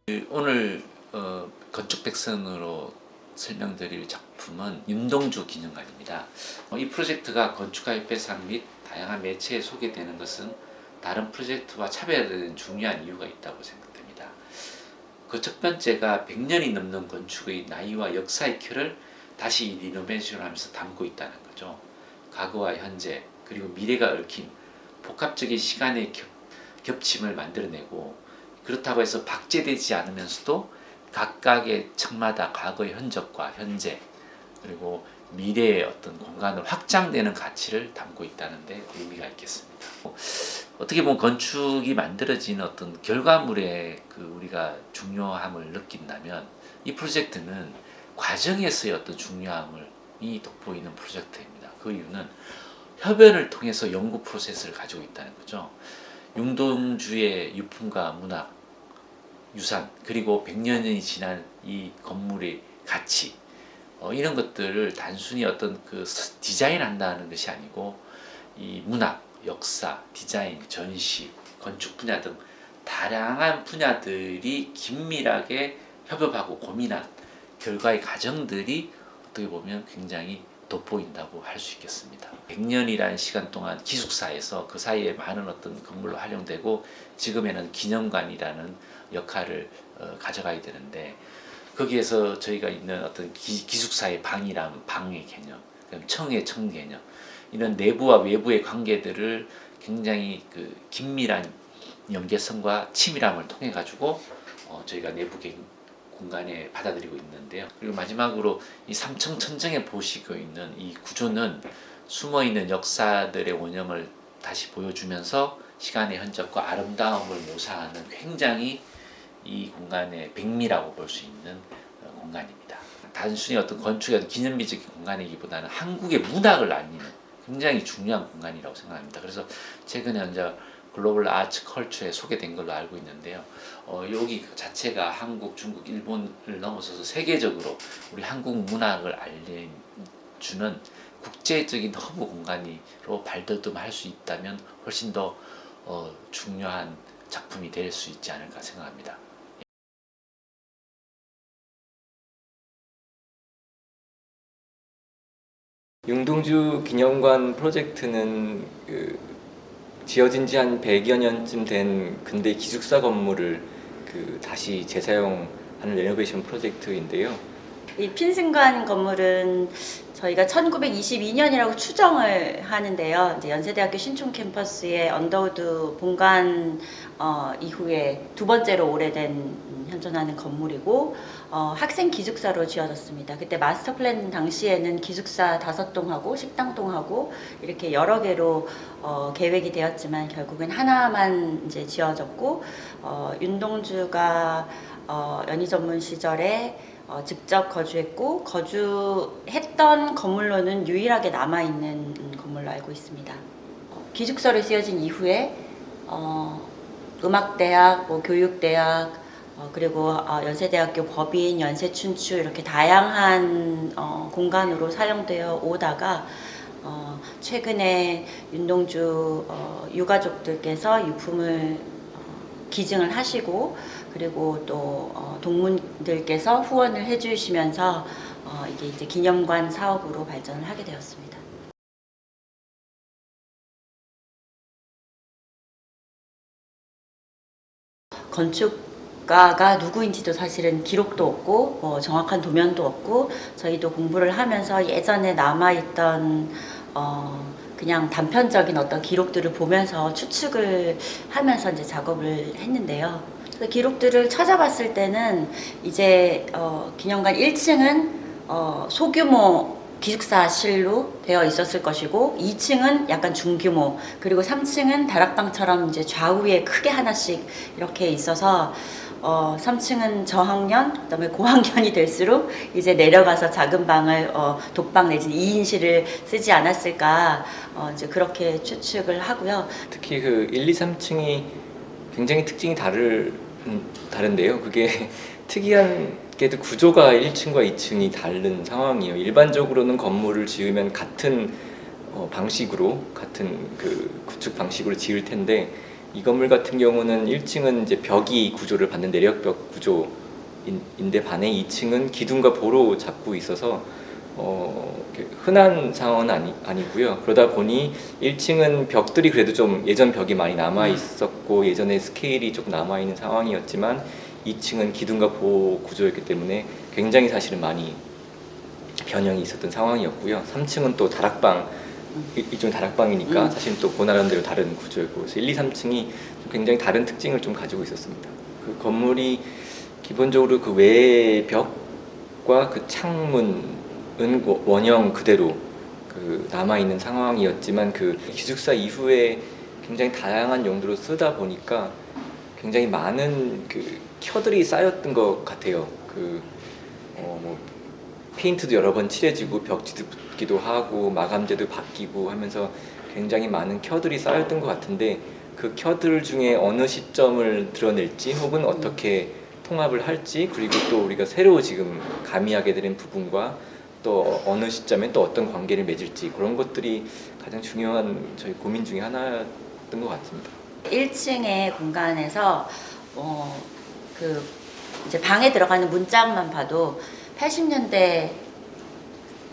오늘 건축백선으로 설명드릴 작품은 윤동주 기념관입니다. 이 프로젝트가 건축가협회상 및 다양한 매체에 소개되는 것은 다른 프로젝트와 차별화되는 중요한 이유가 있다고 생각됩니다. 그 첫 번째가 100년이 넘는 건축의 나이와 역사의 켜를 다시 리노베이션을 하면서 담고 있다는 거죠. 과거와 현재 그리고 미래가 얽힌 복합적인 시간의 겹침을 만들어내고, 그렇다고 해서 박제되지 않으면서도 각각의 층마다 과거의 흔적과 현재 그리고 미래의 어떤 공간을 확장되는 가치를 담고 있다는 데 의미가 있겠습니다. 어떻게 보면 건축이 만들어진 어떤 결과물의 우리가 중요함을 느낀다면, 이 프로젝트는 과정에서의 어떤 중요함이 돋보이는 프로젝트입니다. 그 이유는 협연을 통해서 연구 프로세스를 가지고 있다는 거죠. 윤동주의 유품과 문학, 유산, 그리고 100년이 지난 이 건물의 가치, 이런 것들을 단순히 어떤 디자인한다는 것이 아니고, 이 문학, 역사, 디자인, 전시, 건축 분야 등 다양한 분야들이 긴밀하게 협업하고 고민한 결과의 과정들이 어떻게 보면 굉장히 돋보인다고 할 수 있겠습니다. 100년이라는 시간 동안 기숙사에서 그 사이에 많은 어떤 건물로 활용되고, 지금에는 기념관이라는 역할을 가져가야 되는데, 거기에서 저희가 있는 어떤 기숙사의 방이란 방의 개념, 청의 청 개념, 이런 내부와 외부의 관계들을 굉장히 긴밀한 연계성과 치밀함을 통해 가지고 저희가 내부 공간에 받아들이고 있는데요. 그리고 마지막으로 이 3층 천정에 보시고 있는 이 구조는 숨어있는 역사들의 원형을 다시 보여주면서 시간의 흔적과 아름다움을 묘사하는 굉장히 이 공간의 백미라고 볼 수 있는 공간입니다. 단순히 어떤 건축의 기념비적인 공간이기보다는 한국의 문학을 알리는 굉장히 중요한 공간이라고 생각합니다. 그래서 최근에 이제 글로벌 아트 컬처에 소개된 걸로 알고 있는데요. 여기 자체가 한국, 중국, 일본을 넘어서서 세계적으로 우리 한국 문학을 알려주는 국제적인 허브 공간으로 발돋움할 수 있다면 훨씬 더 중요한 작품이 될 수 있지 않을까 생각합니다. 윤동주 기념관 프로젝트는 지어진 지 한 100여 년쯤 된 근대 기숙사 건물을 다시 재사용하는 레노베이션 프로젝트인데요. 이 핀승관 건물은 저희가 1922년이라고 추정을 하는데요. 이제 연세대학교 신촌 캠퍼스의 언더우드 본관 이후에 두 번째로 오래된 현존하는 건물이고, 학생 기숙사로 지어졌습니다. 그때 마스터 플랜 당시에는 기숙사 5동하고 식당동하고 이렇게 여러 개로 계획이 되었지만 결국은 하나만 이제 지어졌고, 윤동주가 연희 전문 시절에 직접 거주했고, 거주했던 건물로는 유일하게 남아있는 건물로 알고 있습니다. 기숙사로 쓰여진 이후에 음악대학, 교육대학, 그리고 연세대학교 법인, 연세춘추 이렇게 다양한 공간으로 사용되어 오다가 최근에 윤동주 유가족들께서 유품을 기증을 하시고, 그리고 또 동문들께서 후원을 해주시면서 이게 이제 기념관 사업으로 발전을 하게 되었습니다. 건축가가 누구인지도 사실은 기록도 없고 정확한 도면도 없고, 저희도 공부를 하면서 예전에 남아있던 그냥 단편적인 어떤 기록들을 보면서 추측을 하면서 이제 작업을 했는데요. 그래서 기록들을 찾아봤을 때는 이제 기념관 1층은 소규모 기숙사실로 되어 있었을 것이고, 2층은 약간 중규모, 그리고 3층은 다락방처럼 이제 좌우에 크게 하나씩 이렇게 있어서 3층은 저학년, 그다음에 고학년이 될수록 이제 내려가서 작은 방을 독방 내지 2인실을 쓰지 않았을까, 이제 그렇게 추측을 하고요. 특히 1, 2, 3층이 굉장히 특징이 다른데요. 그게 특이한 게도 구조가 1층과 2층이 다른 상황이에요. 일반적으로는 건물을 지으면 같은 방식으로, 같은 구축 방식으로 지을 텐데, 이 건물 같은 경우는 1층은 이제 벽이 구조를 받는 내력벽 구조인데 반해 2층은 기둥과 보로 잡고 있어서 이렇게 흔한 상황은 아니고요. 그러다 보니 1층은 벽들이 그래도 좀 예전 벽이 많이 남아 있었고 예전에 스케일이 조금 남아 있는 상황이었지만 2층은 기둥과 보호 구조였기 때문에 굉장히 사실은 많이 변형이 있었던 상황이었고요. 3층은 또 다락방, 일종 다락방이니까 사실 또 고나름대로 다른 구조였고, 그래서 1, 2, 3층이 굉장히 다른 특징을 좀 가지고 있었습니다. 그 건물이 기본적으로 그 외벽과 그 창문은 원형 그대로 그 남아 있는 상황이었지만 그 기숙사 이후에 굉장히 다양한 용도로 쓰다 보니까 굉장히 많은 그 켜들이 쌓였던 것 같아요. 뭐 페인트도 여러 번 칠해지고 벽지도 붙기도 하고 마감재도 바뀌고 하면서 굉장히 많은 켜들이 쌓였던 것 같은데 그 켜들 중에 어느 시점을 드러낼지 혹은 어떻게 통합을 할지 그리고 또 우리가 새로 지금 가미하게 되는 부분과 또 어느 시점에 또 어떤 관계를 맺을지 그런 것들이 가장 중요한 저희 고민 중에 하나였던 것 같습니다. 1층의 공간에서 그 이제 방에 들어가는 문짝만 봐도 80년대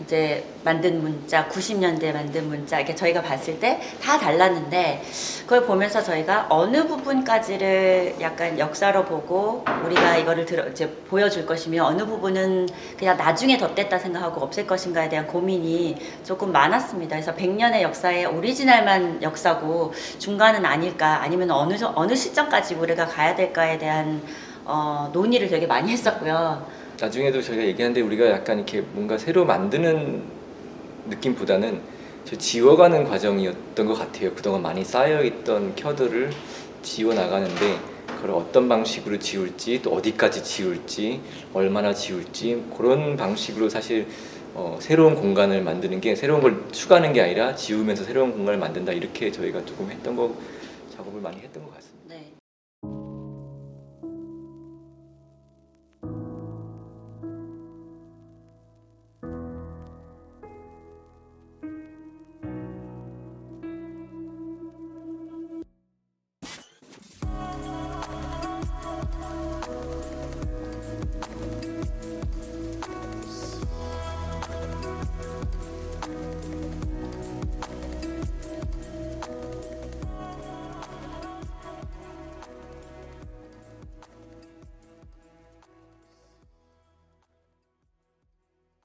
이제 만든 문짝, 90년대 만든 문짝 이렇게 저희가 봤을 때 다 달랐는데 그걸 보면서 저희가 어느 부분까지를 약간 역사로 보고 우리가 이거를 이제 보여줄 것이며 어느 부분은 그냥 나중에 덧댔다 생각하고 없앨 것인가에 대한 고민이 조금 많았습니다. 그래서 100년의 역사의 오리지널만 역사고 중간은 아닐까 아니면 어느 시점까지 우리가 가야 될까에 대한 논의를 되게 많이 했었고요. 나중에도 저희가 얘기하는데 우리가 약간 이렇게 뭔가 새로 만드는 느낌보다는 저 지워가는 과정이었던 것 같아요. 그동안 많이 쌓여있던 켜들을 지워나가는데 그걸 어떤 방식으로 지울지 또 어디까지 지울지 얼마나 지울지 그런 방식으로 사실 새로운 공간을 만드는 게 새로운 걸 추가하는 게 아니라 지우면서 새로운 공간을 만든다 이렇게 저희가 조금 작업을 많이 했던 것 같습니다. 네.